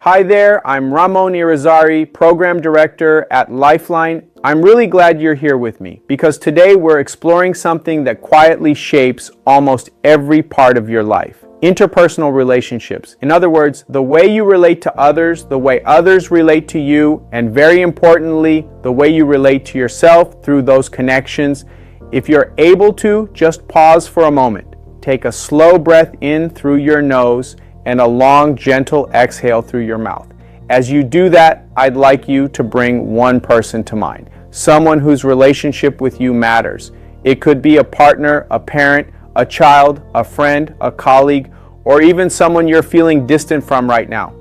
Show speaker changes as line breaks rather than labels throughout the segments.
Hi there, I'm Ramon Irizarry, Program Director at Lifeline. I'm really glad you're here with me because today we're exploring something that quietly shapes almost every part of your life. Interpersonal relationships. In other words, the way you relate to others, the way others relate to you, and very importantly, the way you relate to yourself through those connections. If you're able to, just pause for a moment. Take a slow breath in through your nose and a long, gentle exhale through your mouth. As you do that, I'd like you to bring one person to mind, someone whose relationship with you matters. It could be a partner, a parent, a child, a friend, a colleague, or even someone you're feeling distant from right now.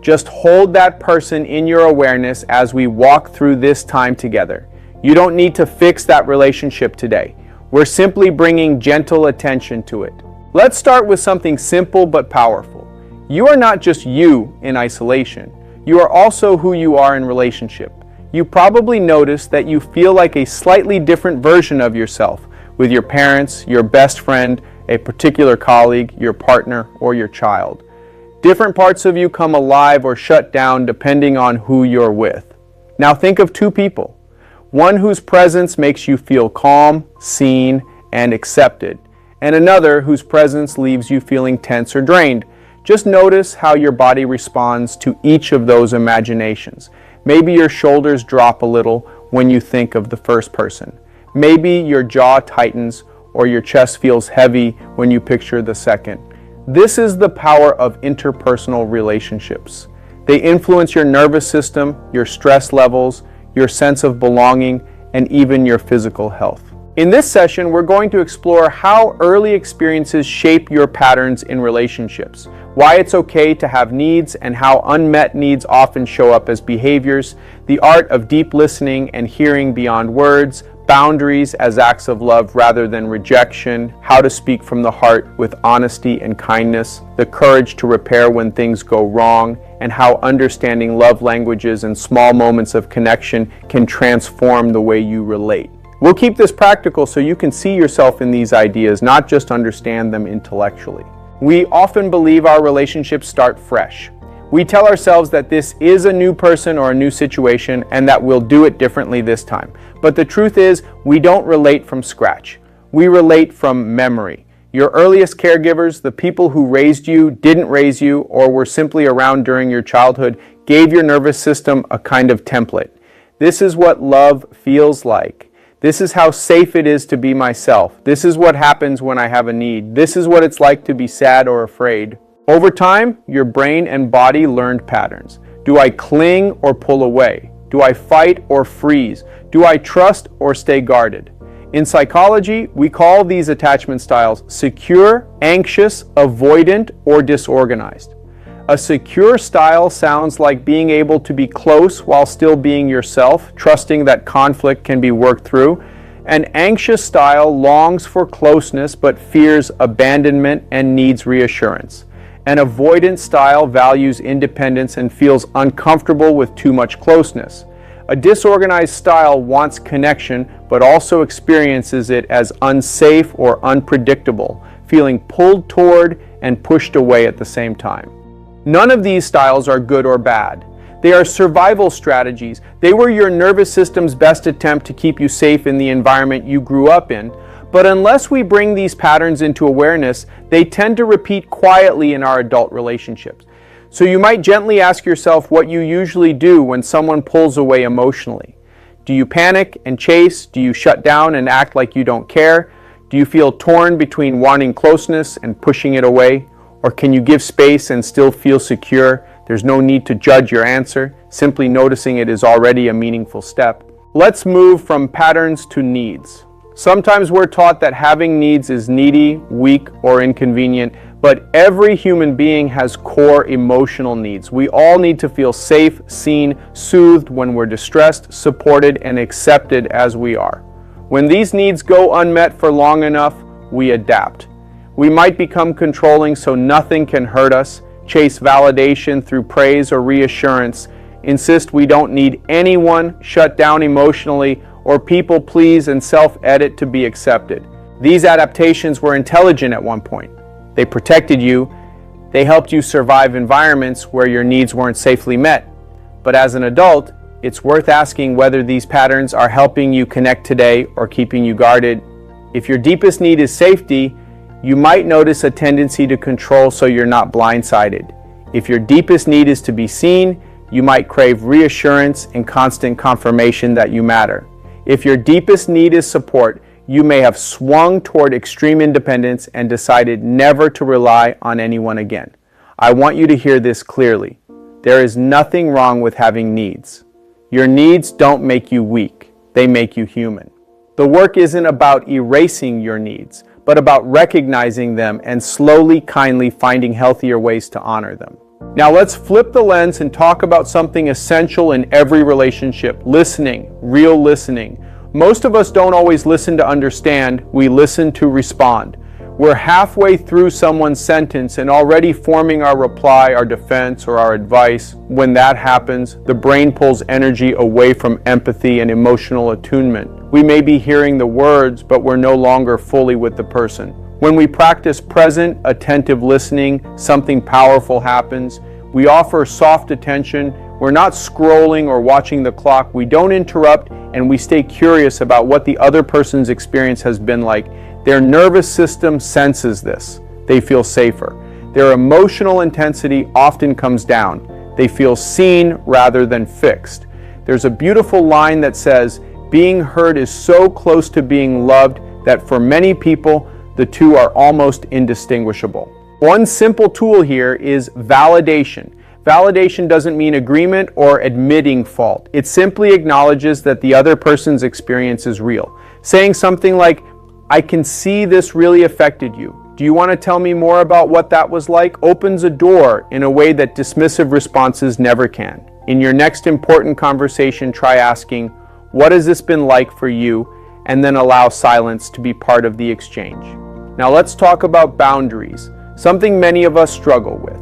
Just hold that person in your awareness as we walk through this time together. You don't need to fix that relationship today. We're simply bringing gentle attention to it. Let's start with something simple but powerful. You are not just you in isolation. You are also who you are in relationship. You probably notice that you feel like a slightly different version of yourself with your parents, your best friend, a particular colleague, your partner, or your child. Different parts of you come alive or shut down depending on who you're with. Now think of two people. One whose presence makes you feel calm, seen, and accepted, and another whose presence leaves you feeling tense or drained. Just notice how your body responds to each of those imaginations. Maybe your shoulders drop a little when you think of the first person. Maybe your jaw tightens or your chest feels heavy when you picture the second. This is the power of interpersonal relationships. They influence your nervous system, your stress levels, your sense of belonging, and even your physical health. In this session, we're going to explore how early experiences shape your patterns in relationships, why it's okay to have needs, and how unmet needs often show up as behaviors, the art of deep listening and hearing beyond words, boundaries as acts of love rather than rejection, how to speak from the heart with honesty and kindness, the courage to repair when things go wrong, and how understanding love languages and small moments of connection can transform the way you relate. We'll keep this practical so you can see yourself in these ideas, not just understand them intellectually. We often believe our relationships start fresh. We tell ourselves that this is a new person or a new situation and that we'll do it differently this time. But the truth is, we don't relate from scratch. We relate from memory. Your earliest caregivers, the people who raised you, didn't raise you, or were simply around during your childhood, gave your nervous system a kind of template. This is what love feels like. This is how safe it is to be myself. This is what happens when I have a need. This is what it's like to be sad or afraid. Over time, your brain and body learned patterns. Do I cling or pull away? Do I fight or freeze? Do I trust or stay guarded? In psychology, we call these attachment styles secure, anxious, avoidant, or disorganized. A secure style sounds like being able to be close while still being yourself, trusting that conflict can be worked through. An anxious style longs for closeness but fears abandonment and needs reassurance. An avoidant style values independence and feels uncomfortable with too much closeness. A disorganized style wants connection but also experiences it as unsafe or unpredictable, feeling pulled toward and pushed away at the same time. None of these styles are good or bad. They are survival strategies. They were your nervous system's best attempt to keep you safe in the environment you grew up in. But unless we bring these patterns into awareness, they tend to repeat quietly in our adult relationships. So you might gently ask yourself what you usually do when someone pulls away emotionally. Do you panic and chase? Do you shut down and act like you don't care? Do you feel torn between wanting closeness and pushing it away? Or can you give space and still feel secure? There's no need to judge your answer. Simply noticing it is already a meaningful step. Let's move from patterns to needs. Sometimes we're taught that having needs is needy, weak, or inconvenient, but every human being has core emotional needs. We all need to feel safe, seen, soothed when we're distressed, supported, and accepted as we are. When these needs go unmet for long enough, we adapt. We might become controlling so nothing can hurt us, chase validation through praise or reassurance, insist we don't need anyone, shut down emotionally, or people please and self-edit to be accepted. These adaptations were intelligent at one point. They protected you, They helped you survive environments where your needs weren't safely met. But as an adult, it's worth asking whether these patterns are helping you connect today or keeping you guarded. If your deepest need is safety, you might notice a tendency to control so you're not blindsided. If your deepest need is to be seen, you might crave reassurance and constant confirmation that you matter. If your deepest need is support, you may have swung toward extreme independence and decided never to rely on anyone again. I want you to hear this clearly. There is nothing wrong with having needs. Your needs don't make you weak. They make you human. The work isn't about erasing your needs, but about recognizing them and slowly, kindly finding healthier ways to honor them. Now let's flip the lens and talk about something essential in every relationship: listening, real listening. Most of us don't always listen to understand, we listen to respond. We're halfway through someone's sentence and already forming our reply, our defense, or our advice. When that happens, the brain pulls energy away from empathy and emotional attunement. We may be hearing the words, but we're no longer fully with the person. When we practice present, attentive listening, something powerful happens. We offer soft attention. We're not scrolling or watching the clock. We don't interrupt, and we stay curious about what the other person's experience has been like. Their nervous system senses this. They feel safer. Their emotional intensity often comes down. They feel seen rather than fixed. There's a beautiful line that says, being heard is so close to being loved that for many people, the two are almost indistinguishable. One simple tool here is validation. Validation doesn't mean agreement or admitting fault. It simply acknowledges that the other person's experience is real. Saying something like, I can see this really affected you. Do you want to tell me more about what that was like? Opens a door in a way that dismissive responses never can. In your next important conversation, try asking, what has this been like for you? And then allow silence to be part of the exchange. Now let's talk about boundaries, something many of us struggle with.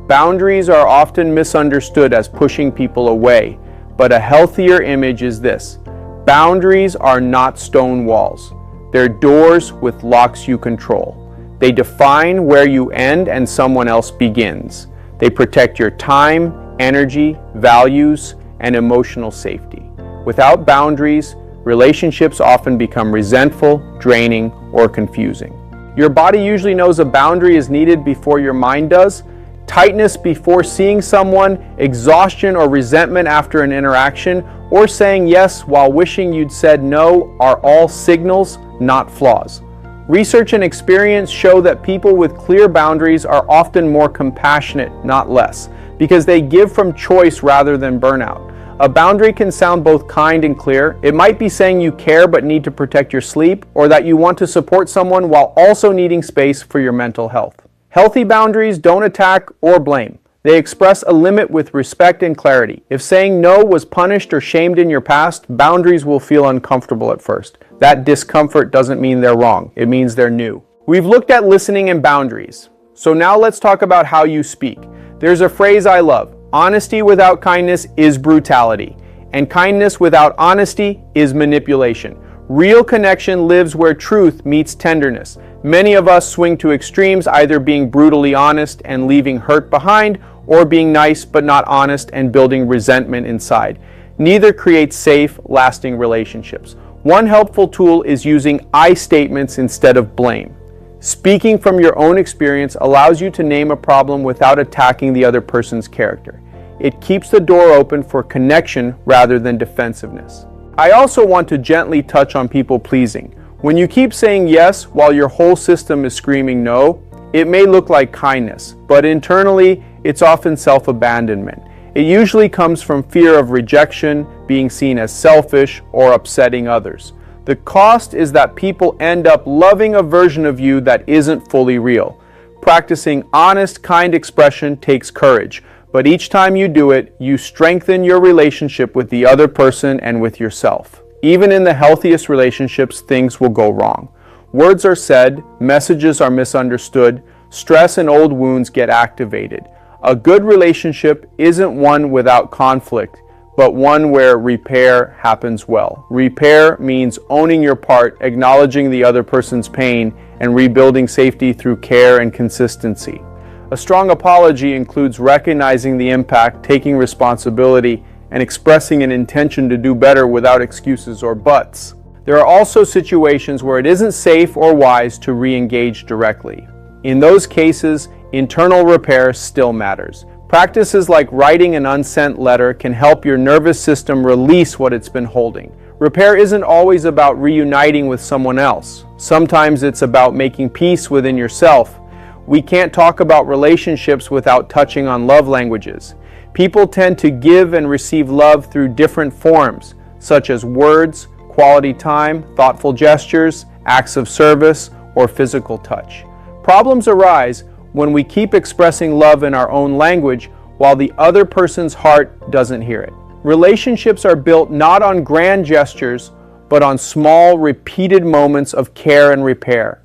Boundaries are often misunderstood as pushing people away, but a healthier image is this. Boundaries are not stone walls. They're doors with locks you control. They define where you end and someone else begins. They protect your time, energy, values, and emotional safety. Without boundaries, relationships often become resentful, draining, or confusing. Your body usually knows a boundary is needed before your mind does. Tightness before seeing someone, exhaustion or resentment after an interaction, or saying yes while wishing you'd said no are all signals, not flaws. Research and experience show that people with clear boundaries are often more compassionate, not less, because they give from choice rather than burnout. A boundary can sound both kind and clear. It might be saying you care but need to protect your sleep, or that you want to support someone while also needing space for your mental health. Healthy boundaries don't attack or blame. They express a limit with respect and clarity. If saying no was punished or shamed in your past, boundaries will feel uncomfortable at first. That discomfort doesn't mean they're wrong. It means they're new. We've looked at listening and boundaries. So now let's talk about how you speak. There's a phrase I love. Honesty without kindness is brutality, and kindness without honesty is manipulation. Real connection lives where truth meets tenderness. Many of us swing to extremes, either being brutally honest and leaving hurt behind, or being nice but not honest and building resentment inside. Neither creates safe, lasting relationships. One helpful tool is using I statements instead of blame. Speaking from your own experience allows you to name a problem without attacking the other person's character. It keeps the door open for connection rather than defensiveness. I also want to gently touch on people pleasing. When you keep saying yes while your whole system is screaming no, it may look like kindness, but internally it's often self-abandonment. It usually comes from fear of rejection, being seen as selfish, or upsetting others. The cost is that people end up loving a version of you that isn't fully real. Practicing honest, kind expression takes courage, but each time you do it, you strengthen your relationship with the other person and with yourself. Even in the healthiest relationships, things will go wrong. Words are said, messages are misunderstood, stress and old wounds get activated. A good relationship isn't one without conflict, but one where repair happens well. Repair means owning your part, acknowledging the other person's pain, and rebuilding safety through care and consistency. A strong apology includes recognizing the impact, taking responsibility, and expressing an intention to do better without excuses or buts. There are also situations where it isn't safe or wise to re-engage directly. In those cases, internal repair still matters. Practices like writing an unsent letter can help your nervous system release what it's been holding. Repair isn't always about reuniting with someone else. Sometimes it's about making peace within yourself. We can't talk about relationships without touching on love languages. People tend to give and receive love through different forms, such as words, quality time, thoughtful gestures, acts of service, or physical touch. Problems arise when we keep expressing love in our own language while the other person's heart doesn't hear it. Relationships are built not on grand gestures, but on small, repeated moments of care and repair.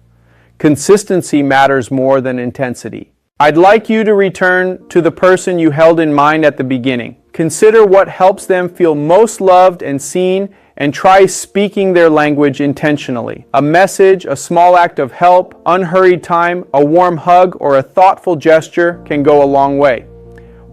Consistency matters more than intensity. I'd like you to return to the person you held in mind at the beginning. Consider what helps them feel most loved and seen, and try speaking their language intentionally. A message, a small act of help, unhurried time, a warm hug, or a thoughtful gesture can go a long way.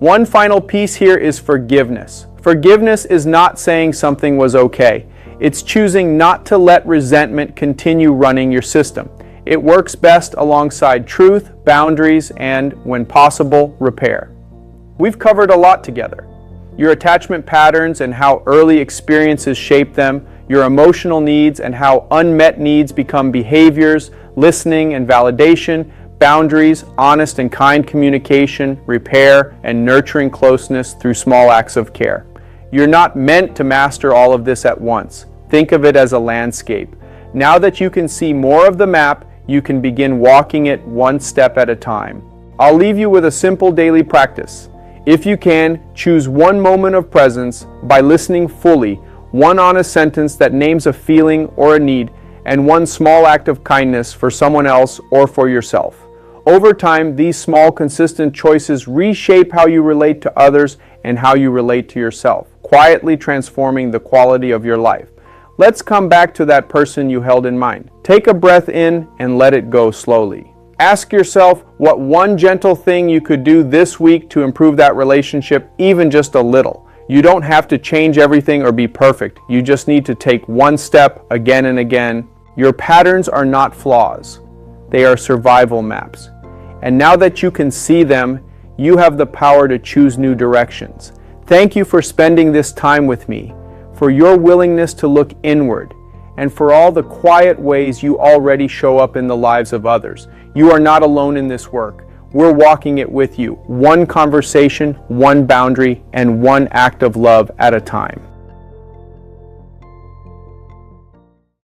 One final piece here is forgiveness. Forgiveness is not saying something was okay. It's choosing not to let resentment continue running your system. It works best alongside truth, boundaries, and, when possible, repair. We've covered a lot together. Your attachment patterns and how early experiences shape them, your emotional needs and how unmet needs become behaviors, listening and validation, boundaries, honest and kind communication, repair, and nurturing closeness through small acts of care. You're not meant to master all of this at once. Think of it as a landscape. Now that you can see more of the map, you can begin walking it one step at a time. I'll leave you with a simple daily practice. If you can, choose one moment of presence by listening fully, one honest sentence that names a feeling or a need, and one small act of kindness for someone else or for yourself. Over time, these small, consistent choices reshape how you relate to others and how you relate to yourself, quietly transforming the quality of your life. Let's come back to that person you held in mind. Take a breath in and let it go slowly. Ask yourself what one gentle thing you could do this week to improve that relationship, even just a little. You don't have to change everything or be perfect. You just need to take one step again and again. Your patterns are not flaws. They are survival maps. And now that you can see them, you have the power to choose new directions. Thank you for spending this time with me, for your willingness to look inward, and for all the quiet ways you already show up in the lives of others. You are not alone in this work. We're walking it with you, one conversation, one boundary, and one act of love at a time.